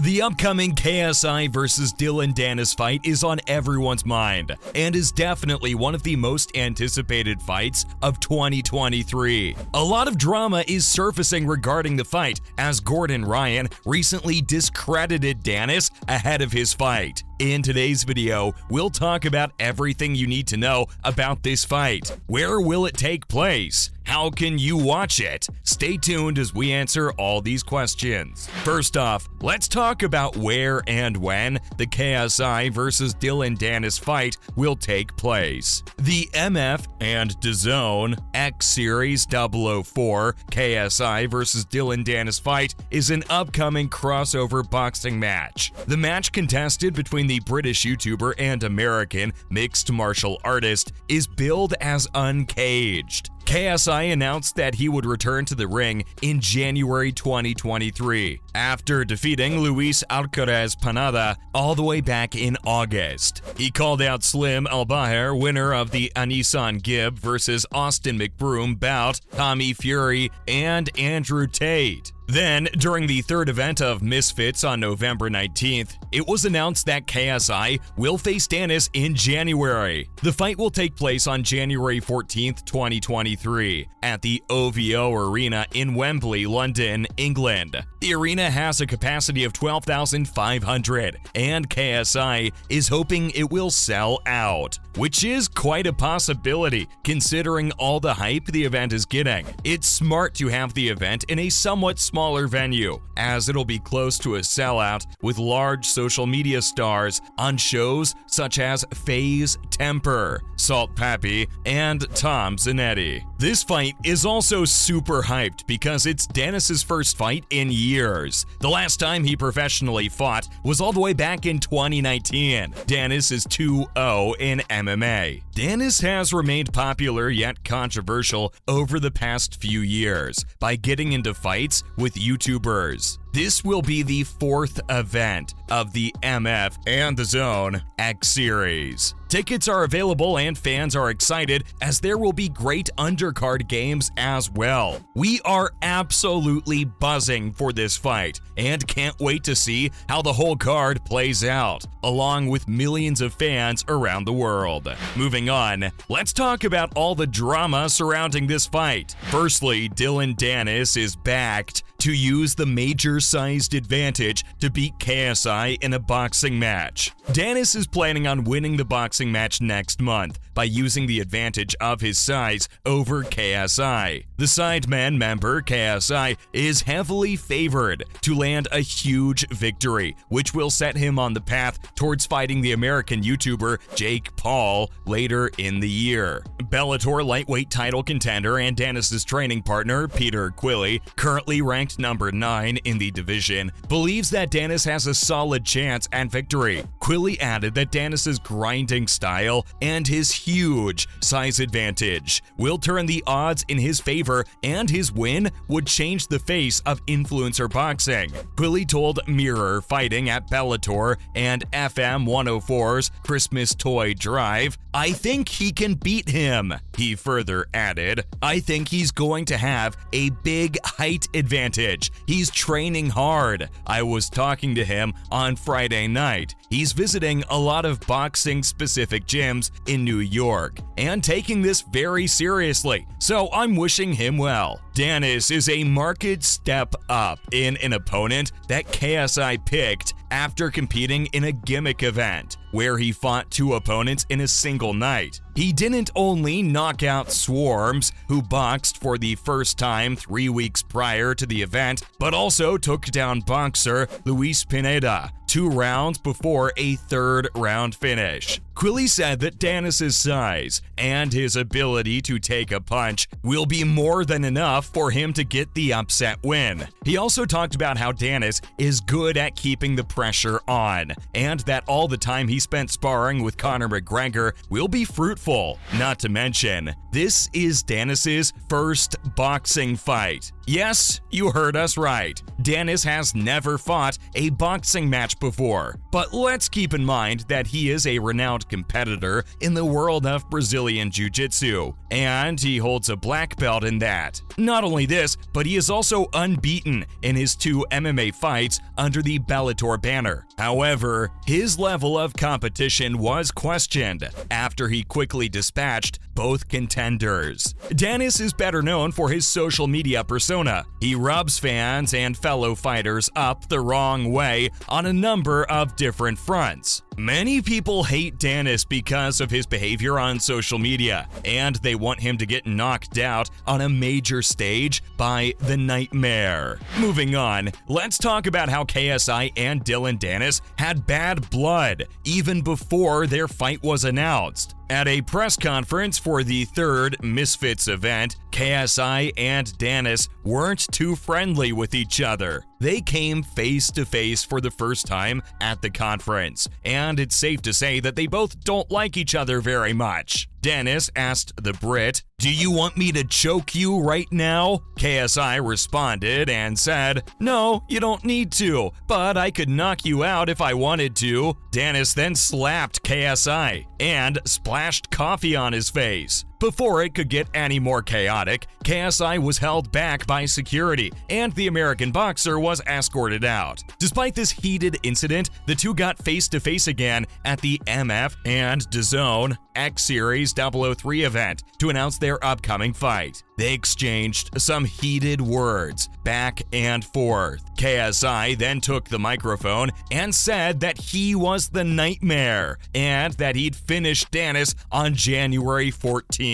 The upcoming KSI versus Dillon Danis fight is on everyone's mind and is definitely one of the most anticipated fights of 2023. A lot of drama is surfacing regarding the fight as Gordon Ryan recently discredited Danis ahead of his fight. In today's video, we'll talk about everything you need to know about this fight. Where will it take place? How can you watch it? Stay tuned as we answer all these questions. First off, let's talk about where and when the KSI versus Dillon Danis fight will take place. The MF and DAZN X Series 004 KSI versus Dillon Danis fight is an upcoming crossover boxing match. The match contested between the British YouTuber and American mixed martial artist is billed as uncaged. KSI announced that he would return to the ring in January 2023 after defeating Luis Alcaraz Panada all the way back in August. He called out Slim Albaher, winner of the Anisan Gibb versus Austin McBroom bout, Tommy Fury, and Andrew Tate. Then, during the third event of Misfits on November 19th, it was announced that KSI will face Danis in January. The fight will take place on January 14th, 2023, at the OVO Arena in Wembley, London, England. The arena has a capacity of 12,500, and KSI is hoping it will sell out, which is quite a possibility considering all the hype the event is getting. It's smart to have the event in a somewhat smaller venue, as it'll be close to a sellout with large social media stars on shows such as FaZe Temper, Salt Pappy, and Tom Zanetti. This fight is also super hyped because it's Danis' first fight in years. The last time he professionally fought was all the way back in 2019. Danis is 2-0 in MMA. Danis has remained popular yet controversial over the past few years by getting into fights with YouTubers. This will be the fourth event of the MF and DAZN X Series. Tickets are available and fans are excited as there will be great undercard games as well. We are absolutely buzzing for this fight and can't wait to see how the whole card plays out, along with millions of fans around the world. Moving on, let's talk about all the drama surrounding this fight. Firstly, Dillon Danis is backed to use the major-sized advantage to beat KSI in a boxing match. Danis is planning on winning the boxing match next month by using the advantage of his size over KSI. The Sidemen member, KSI, is heavily favored to land a huge victory, which will set him on the path towards fighting the American YouTuber Jake Paul later in the year. Bellator lightweight title contender and Danis' training partner, Peter Quilley, currently ranked number 9 in the division, believes that Danis has a solid chance at victory. Quilley added that Danis' grinding style and his huge size advantage will turn the odds in his favor, and his win would change the face of influencer boxing. Quilley told Mirror Fighting at Bellator and FM 104's Christmas Toy Drive, "I think he can beat him." He further added, "I think he's going to have a big height advantage. He's training hard. I was talking to him on Friday night. He's visiting a lot of boxing-specific gyms in New York and taking this very seriously, so I'm wishing him well." Danis is a marked step up in an opponent that KSI picked after competing in a gimmick event, where he fought 2 opponents in a single night. He didn't only knock out Swarms, who boxed for the first time 3 weeks prior to the event, but also took down boxer Luis Pineda 2 rounds before a third-round finish. Quilley said that Danis' size and his ability to take a punch will be more than enough for him to get the upset win. He also talked about how Danis is good at keeping the pressure on, and that all the time he spent sparring with Conor McGregor will be fruitful. Not to mention, this is Danis' first boxing fight. Yes, you heard us right. Danis has never fought a boxing match matched before, but let's keep in mind that he is a renowned competitor in the world of Brazilian Jiu-jitsu, and he holds a black belt in that. Not only this, but he is also unbeaten in his 2 MMA fights under the Bellator banner. However, his level of competition was questioned after he quickly dispatched both contenders. Danis is better known for his social media persona. He rubs fans and fellow fighters up the wrong way on a number of different fronts. Many people hate Danis because of his behavior on social media, and they want him to get knocked out on a major stage by the Nightmare. Moving on, let's talk about how KSI and Dillon Danis had bad blood even before their fight was announced. At a press conference for the 3rd Misfits event, KSI and Danis weren't too friendly with each other. They came face to face for the first time at the conference, and it's safe to say that they both don't like each other very much. Danis asked the Brit, "Do you want me to choke you right now?" KSI responded and said, "No, you don't need to, but I could knock you out if I wanted to." Danis then slapped KSI and splashed coffee on his face. Before it could get any more chaotic, KSI was held back by security, and the American boxer was escorted out. Despite this heated incident, the two got face-to-face again at the MF and DAZN X Series 003 event to announce their upcoming fight. They exchanged some heated words back and forth. KSI then took the microphone and said that he was the Nightmare and that he'd finished Danis on January 14th.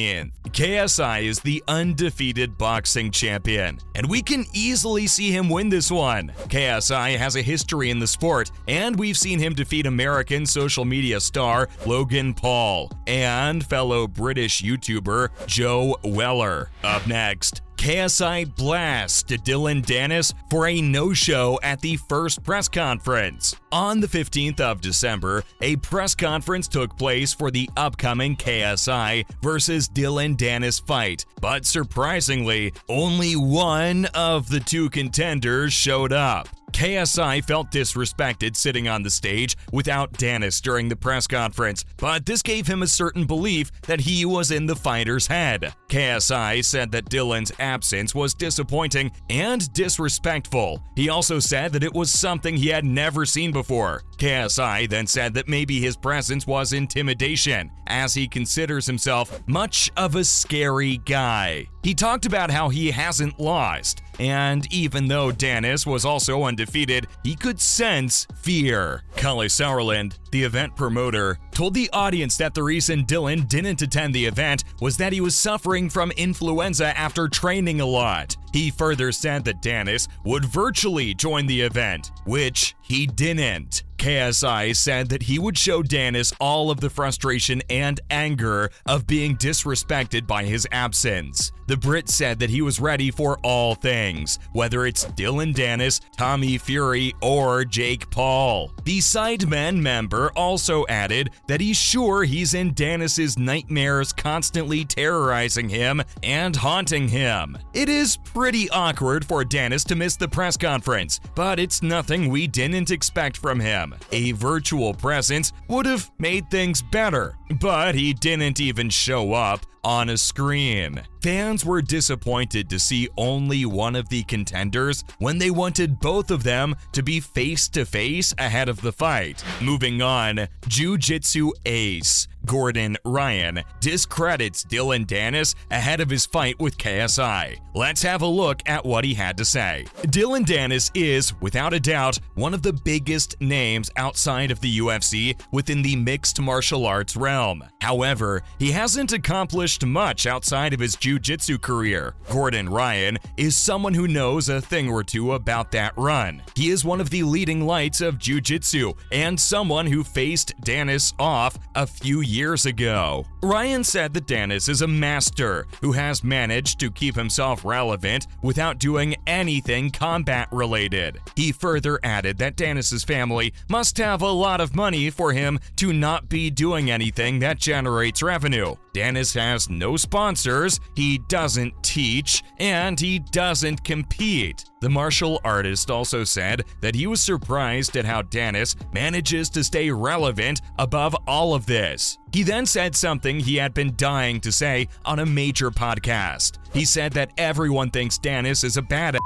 KSI is the undefeated boxing champion, and we can easily see him win this one. KSI has a history in the sport, and we've seen him defeat American social media star Logan Paul and fellow British YouTuber Joe Weller. Up next, KSI blasts Dillon Danis for a no-show at the first press conference. On the 15th of December, a press conference took place for the upcoming KSI versus Dillon Danis fight, but surprisingly, only one of the 2 contenders showed up. KSI felt disrespected sitting on the stage without Danis during the press conference, but this gave him a certain belief that he was in the fighter's head. KSI said that Dillon's absence was disappointing and disrespectful. He also said that it was something he had never seen before. KSI then said that maybe his presence was intimidation, as he considers himself much of a scary guy. He talked about how he hasn't lost, and even though Danis was also undefeated, he could sense fear. Kalle Sauerland, the event promoter, told the audience that the reason Dillon didn't attend the event was that he was suffering from influenza after training a lot. He further said that Danis would virtually join the event, which he didn't. KSI said that he would show Danis all of the frustration and anger of being disrespected by his absence. The Brit said that he was ready for all things, whether it's Dillon Danis, Tommy Fury, or Jake Paul. The Sidemen member also added that he's sure he's in Danis's nightmares constantly terrorizing him and haunting him. It is pretty awkward for Danis to miss the press conference, but it's nothing we didn't expect from him. A virtual presence would have made things better, but he didn't even show up on a screen. Fans were disappointed to see only one of the contenders when they wanted both of them to be face-to-face ahead of the fight. Moving on, Jiu-jitsu ace Gordon Ryan discredits Dillon Danis ahead of his fight with KSI. Let's have a look at what he had to say. Dillon Danis is, without a doubt, one of the biggest names outside of the UFC within the mixed martial arts realm. However, he hasn't accomplished much outside of his jiu-jitsu career. Gordon Ryan is someone who knows a thing or two about that run. He is one of the leading lights of jiu-jitsu and someone who faced Danis off a few years ago. Ryan said that Danis is a master who has managed to keep himself relevant without doing anything combat related. He further added that Danis's family must have a lot of money for him to not be doing anything that generates revenue. Danis has no sponsors, he doesn't teach, and he doesn't compete. The martial artist also said that he was surprised at how Danis manages to stay relevant above all of this. He then said something he had been dying to say on a major podcast. He said that everyone thinks Danis is a badass.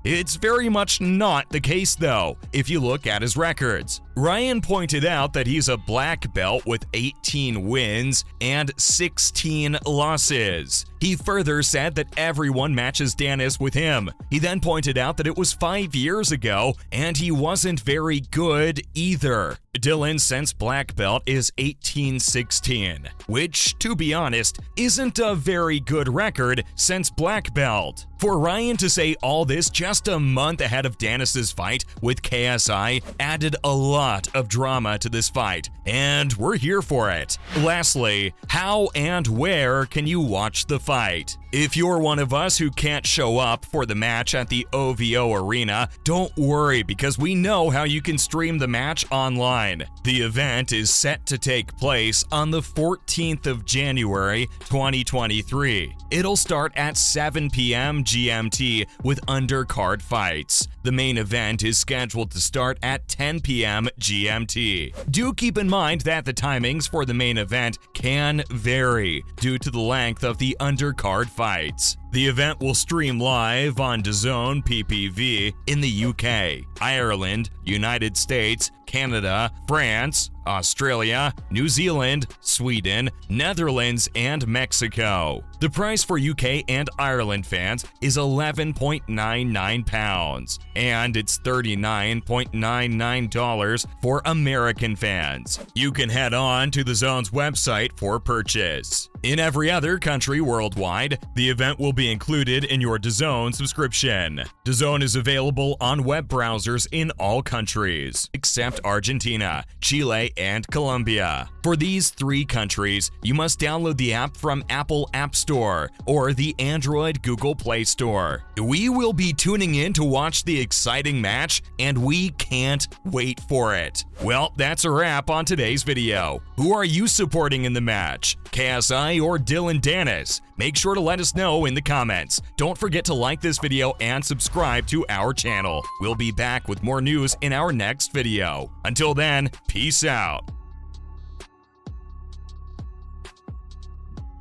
It's very much not the case though, if you look at his records. Ryan pointed out that he's a black belt with 18 wins and 16 losses. He further said that everyone matches Danis with him. He then pointed out that it was 5 years ago and he wasn't very good either. Dillon since black belt is 18-16, which, to be honest, isn't a very good record since black belt. For Ryan to say all this just a month ahead of Danis's fight with KSI added a lot of drama to this fight, and we're here for it. Lastly, how and where can you watch the fight? If you're one of us who can't show up for the match at the OVO Arena, don't worry because we know how you can stream the match online. The event is set to take place on the 14th of January, 2023. It'll start at 7 p.m. GMT with undercard fights. The main event is scheduled to start at 10 p.m. GMT. Do keep in mind that the timings for the main event can vary due to the length of the undercard fights. The event will stream live on DAZN PPV in the UK, Ireland, United States, Canada, France, Australia, New Zealand, Sweden, Netherlands, and Mexico. The price for UK and Ireland fans is £11.99, and it's $39.99 for American fans. You can head on to the DAZN's website for purchase. In every other country worldwide, the event will be included in your DAZN subscription. DAZN is available on web browsers in all countries, except Argentina, Chile, and Colombia. For these 3 countries, you must download the app from Apple App Store or the Android Google Play Store. We will be tuning in to watch the exciting match, and we can't wait for it. Well, that's a wrap on today's video. Who are you supporting in the match? KSI or Dillon Danis? Make sure to let us know in the comments. Don't forget to like this video and subscribe to our channel. We'll be back with more news in our next video. Until then, peace out.